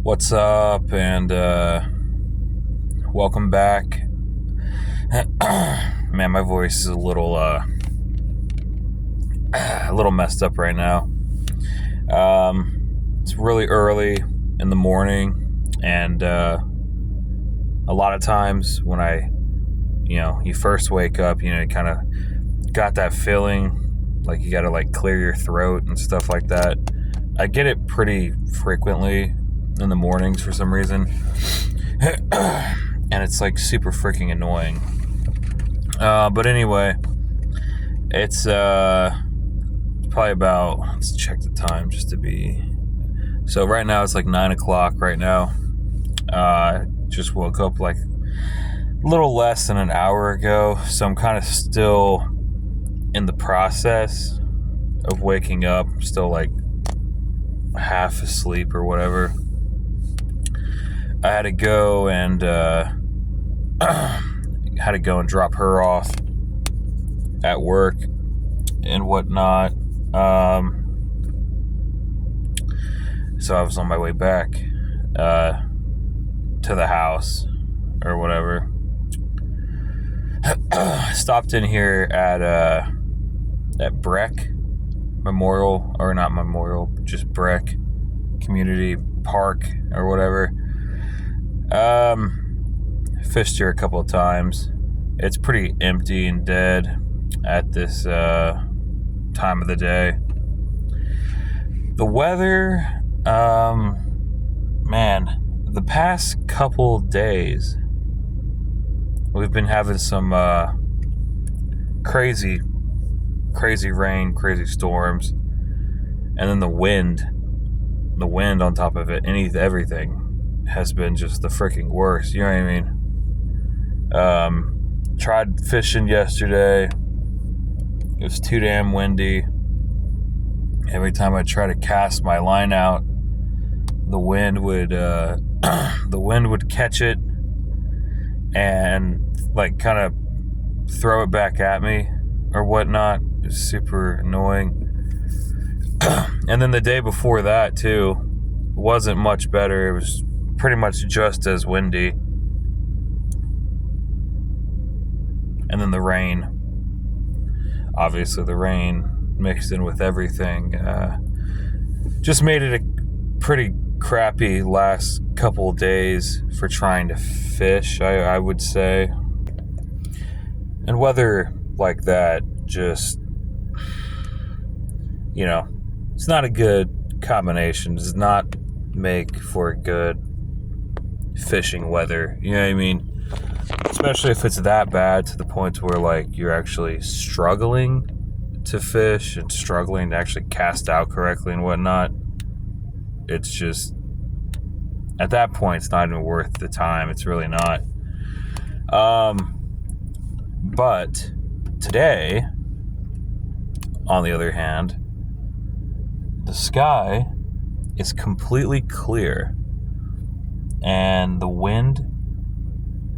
What's up, and welcome back. Man, my voice is a little messed up right now. It's really early in the morning, and a lot of times when you first wake up, you kind of got that feeling like you got to clear your throat and stuff like that. I get it pretty frequently in the mornings for some reason. And it's super freaking annoying. But anyway, it's probably about, let's check the time just to be. So right now it's 9 o'clock right now. Just woke up a little less than an hour ago. So I'm kind of still in the process of waking up. I'm still half asleep or whatever. I had to go and drop her off at work and whatnot. So I was on my way back to the house or whatever. Stopped in here at Breck Memorial, or not Memorial, just Breck Community Park or whatever. Fished here a couple of times. It's pretty empty and dead at this time of the day. The weather, man, the past couple days we've been having some crazy rain, crazy storms, and then the wind on top of it, everything has been just the freaking worst. You know what I mean? Tried fishing yesterday. It was too damn windy. Every time I try to cast my line out, the wind would catch it and kind of throw it back at me or whatnot. It's super annoying. And then the day before that too wasn't much better. It was pretty much just as windy. And then the rain. Obviously the rain mixed in with everything just made it a pretty crappy last couple of days for trying to fish, I would say. And weather like that just, it's not a good combination. It does not make for a good fishing weather. You know what I mean? Especially if it's that bad to the point where you're actually struggling to fish and struggling to actually cast out correctly and whatnot. It's just, at that point, it's not even worth the time. It's really not. But today, on the other hand, the sky is completely clear and the wind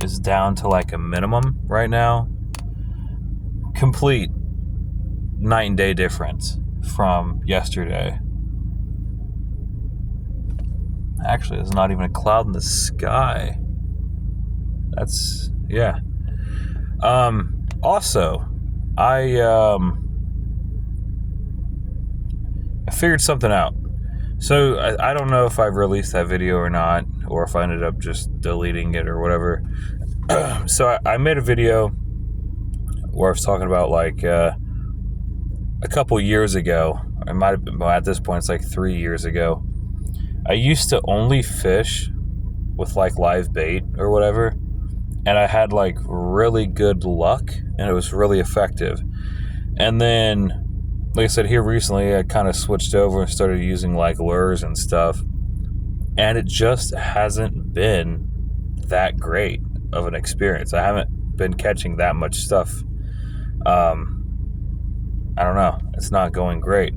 is down to a minimum right now. Complete night and day difference from yesterday. Actually, there's not even a cloud in the sky. That's, yeah. Also, I figured something out. So I don't know if I've released that video or not, or if I ended up just deleting it or whatever. So I made a video where I was talking about a couple years ago. It might have been, well, at this point it's 3 years ago. I used to only fish with live bait or whatever, and I had really good luck and it was really effective. And then, like I said, here recently I kind of switched over and started using lures and stuff, and it just hasn't been that great of an experience. I haven't been catching that much stuff. I don't know, it's not going great.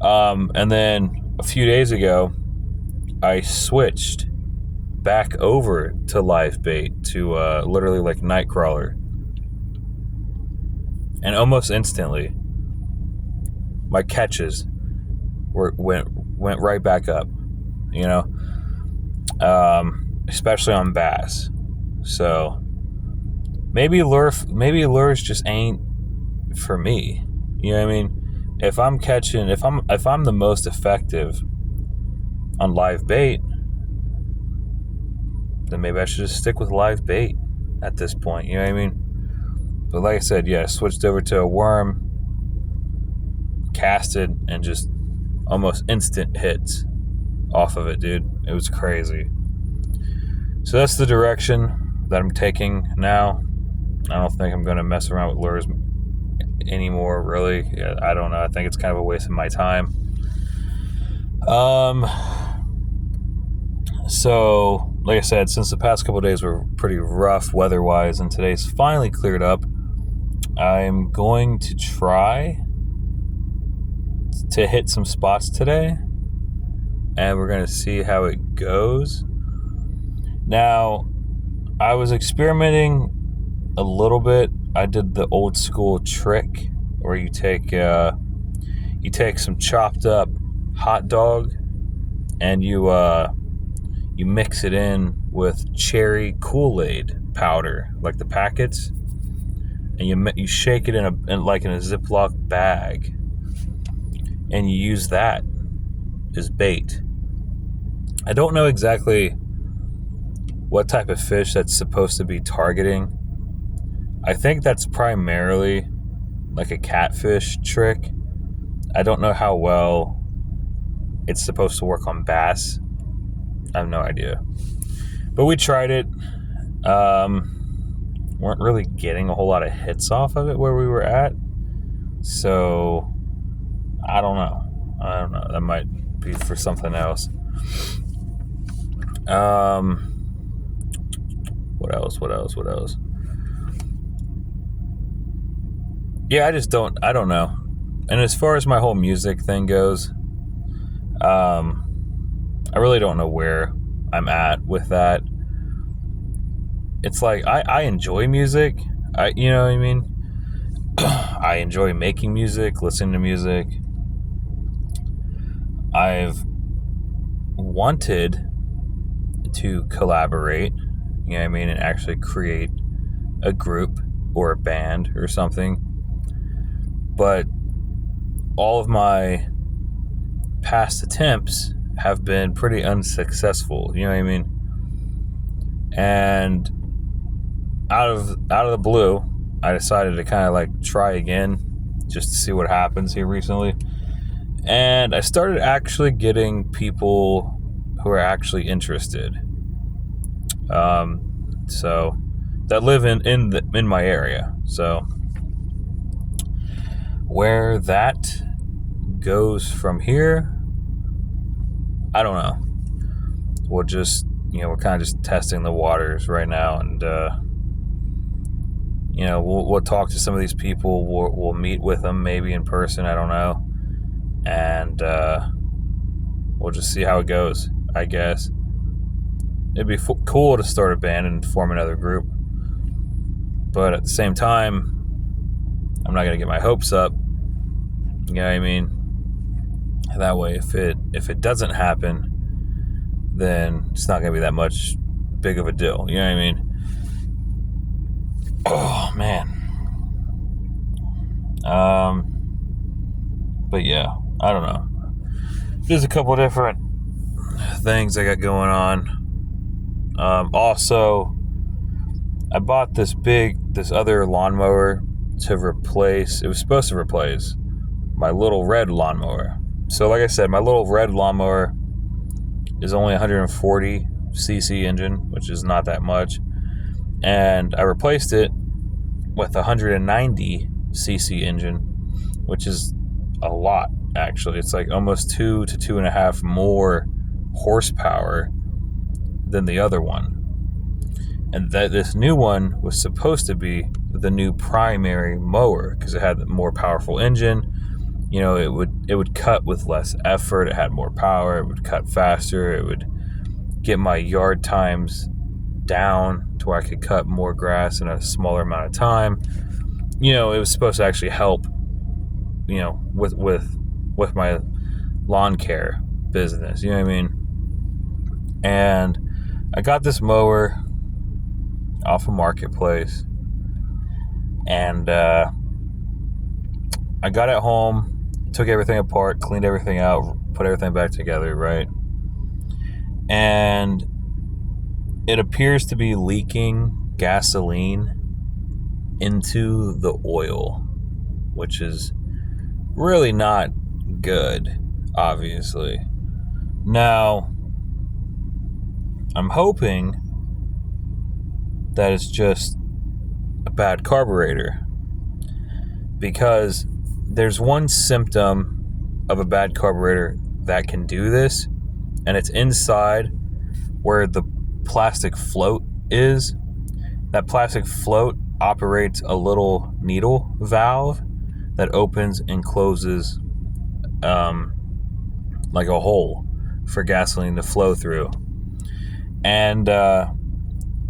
And then a few days ago I switched back over to live bait, to literally Nightcrawler, and almost instantly my catches went right back up. especially on bass. So maybe lures just ain't for me. You know what I mean? If I'm the most effective on live bait, then maybe I should just stick with live bait at this point. You know what I mean? But like I said, yeah, switched over to a worm, casted, and just almost instant hits off of it, dude. It was crazy. So that's the direction that I'm taking now. I don't think I'm going to mess around with lures anymore, really. Yeah, I don't know. I think it's kind of a waste of my time. So, like I said, since the past couple of days were pretty rough weather-wise, and today's finally cleared up, I'm going to try to hit some spots today, and we're going to see how it goes. Now, I was experimenting a little bit. I did the old school trick where you take some chopped up hot dog and you mix it in with cherry Kool-Aid powder, like the packets, and you shake it in a Ziploc bag, and you use that as bait. I don't know exactly what type of fish that's supposed to be targeting. I think that's primarily like a catfish trick. I don't know how well it's supposed to work on bass. I have no idea. But we tried it. Weren't really getting a whole lot of hits off of it where we were at. So, I don't know. That might be for something else. What else? Yeah, I don't know. And as far as my whole music thing goes, I really don't know where I'm at with that. It's like, I enjoy music. You know what I mean? I enjoy making music, listening to music. I've wanted to collaborate, you know what I mean, and actually create a group or a band or something. But all of my past attempts have been pretty unsuccessful, you know what I mean? And out of the blue, I decided to kind of like try again just to see what happens here recently. And I started actually getting people who are actually interested. So that live in my area. So where that goes from here, I don't know. We'll just, we're kind of just testing the waters right now, and we'll talk to some of these people. We'll meet with them maybe in person. I don't know, and we'll just see how it goes. I guess it'd be cool to start a band and form another group, but at the same time, I'm not gonna get my hopes up. You know what I mean? That way, if it doesn't happen, then it's not gonna be that much big of a deal. You know what I mean? Oh man. But yeah, I don't know. There's a couple different things I got going on. Also, I bought this other lawnmower to replace. It was supposed to replace my little red lawnmower. So like I said, my little red lawnmower is only 140 cc engine, which is not that much. And I replaced it with a 190 cc engine, which is a lot, actually. It's like almost 2 to 2.5 more horsepower than the other one. And this new one was supposed to be the new primary mower because it had a more powerful engine. It would cut with less effort. It had more power. It would cut faster. It would get my yard times down to where I could cut more grass in a smaller amount of time. It was supposed to actually help, with my lawn care business. You know what I mean? And I got this mower off a marketplace, and I got it home, took everything apart, cleaned everything out, put everything back together, right? And it appears to be leaking gasoline into the oil, which is really not good, obviously. Now, I'm hoping that it's just a bad carburetor, because there's one symptom of a bad carburetor that can do this, and it's inside where the plastic float is. That plastic float operates a little needle valve that opens and closes like a hole for gasoline to flow through. And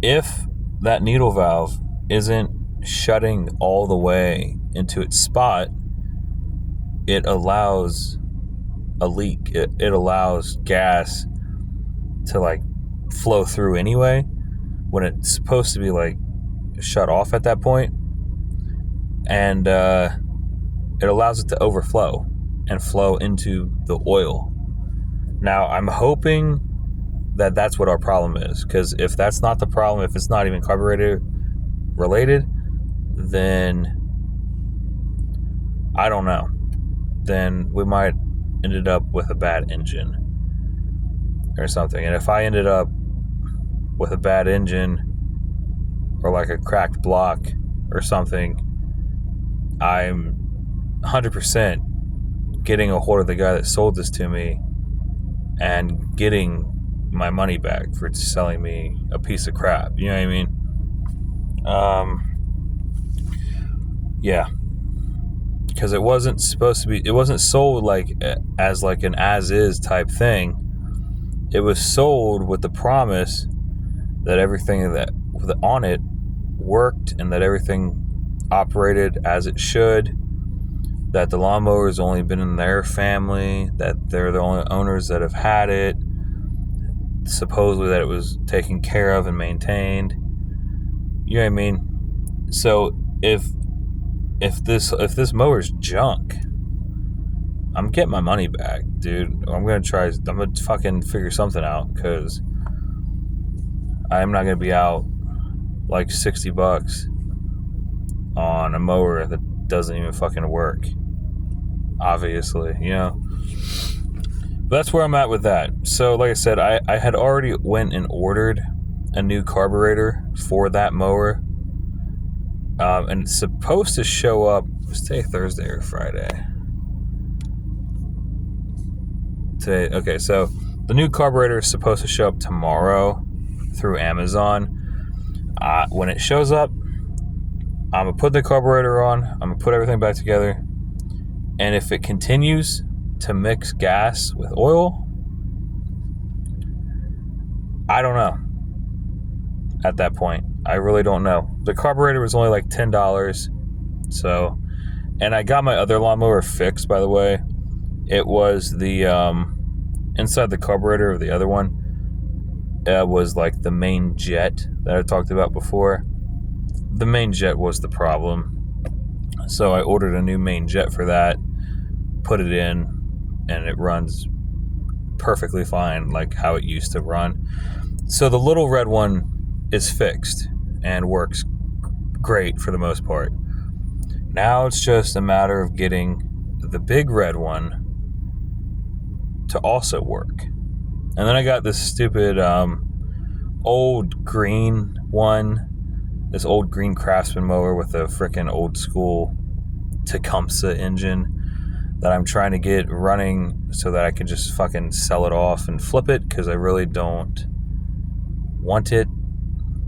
if that needle valve isn't shutting all the way into its spot, it allows a leak. It allows gas to like flow through anyway, when it's supposed to be like shut off at that point. And it allows it to overflow and flow into the oil. Now, I'm hoping that that's what our problem is, because if that's not the problem, if it's not even carburetor related, then I don't know. Then we might ended up with a bad engine or something. And if I ended up with a bad engine or like a cracked block or something, I'm 100% getting a hold of the guy that sold this to me and getting my money back for selling me a piece of crap. You know what I mean? Yeah. Because it wasn't supposed to be, it wasn't sold like as like an as-is type thing. It was sold with the promise that everything that on it worked and that everything operated as it should, that the lawnmower has only been in their family, that they're the only owners that have had it, supposedly that it was taken care of and maintained. You know what I mean? So if this mower's junk, I'm getting my money back, dude. I'm gonna fucking figure something out, because I'm not gonna be out like $60 on a mower that doesn't even fucking work, obviously, you know. But that's where I'm at with that. So like I said, I had already went and ordered a new carburetor for that mower, and it's supposed to show up, was today Thursday or Friday? Today, okay, so the new carburetor is supposed to show up tomorrow through Amazon. When it shows up, I'm gonna put the carburetor on, I'm gonna put everything back together, and if it continues to mix gas with oil, I don't know. At that point, I really don't know. The carburetor was only like $10, so, and I got my other lawnmower fixed, by the way. It was the inside the carburetor of the other one was like the main jet that I talked about before. The main jet was the problem, so I ordered a new main jet for that, put it in, and it runs perfectly fine, like how it used to run. So the little red one is fixed and works great for the most part. Now it's just a matter of getting the big red one to also work. And then I got this stupid old green one, this old green Craftsman mower with a freaking old school Tecumseh engine that I'm trying to get running so that I can just fucking sell it off and flip it, because I really don't want it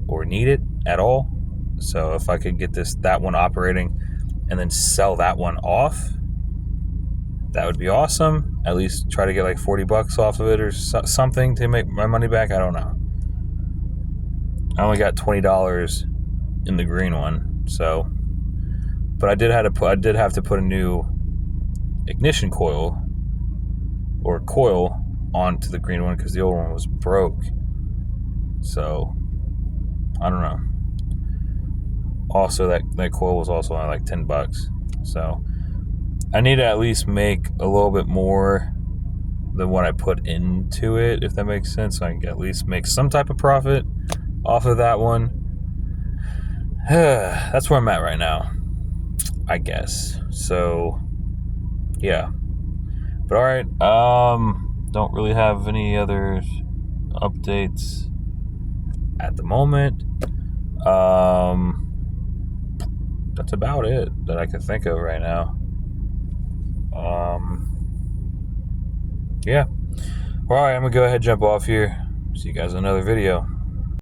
or need it at all. So if I could get that one operating and then sell that one off, that would be awesome. At least try to get like $40 off of it or something to make my money back. I don't know. I only got $20 in the green one, so. But I did have to put a new ignition coil onto the green one, because the old one was broke. So I don't know. Also, that coil was also only like $10. So I need to at least make a little bit more than what I put into it, if that makes sense. So I can at least make some type of profit off of that one. That's where I'm at right now, I guess. So yeah. But all right. Don't really have any other updates at the moment. That's about it that I can think of right now. Yeah. All right, I'm gonna go ahead and jump off here. See you guys in another video.